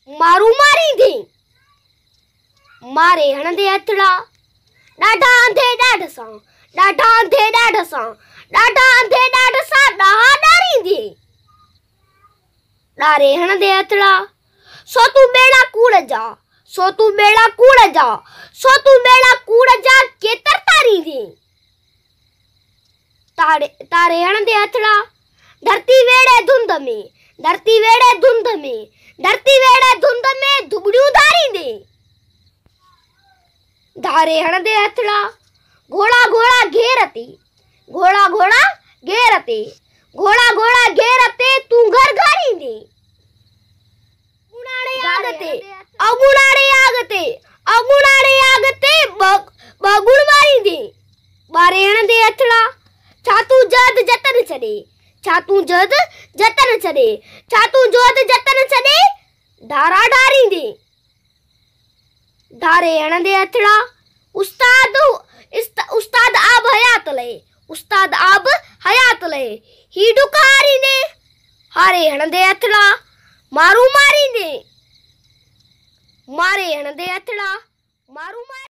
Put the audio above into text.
मारू मारी थी मारे हणंदे हथड़ा डाढा अंधे डाढ सां डाढा अंधे डाढ सां डाढा अंधे डाढ सां डाहा डारी थी डारे हणंदे हथड़ा सो तू बेड़ा कूड़ जा सो तू बेड़ा कूड़ जा सो तू बेड़ा कूड़ जा केतर तारी थी तारे तारे हणंदे हथड़ा धरती वेड़े धुंध में धरती वेड़े धुंध में धरती वेड़े धुंध में धुबड़ियों धारी दे धारे हणंदे हथड़ा घोड़ा घोड़ा घेरते घोड़ा घोड़ा घेरते घोड़ा घोड़ा घेरते तू घर घारी दे गुणाड़े आगते अगुणाड़े आगते बगुण मारी दे बारे हणंदे हथड़ा छा तू जद जतन छड़े छा तू जद जतन छड़े छा तू जद जतन छड़े धारा डारी दे धारे हणंदे हथड़ा उस्ताद आब हयात ले उस्ताद आब हयात ले ही डुकारी दे हारे हणंदे हथड़ा मारू मारी दे मारे हणंदे हथड़ा मारू मारी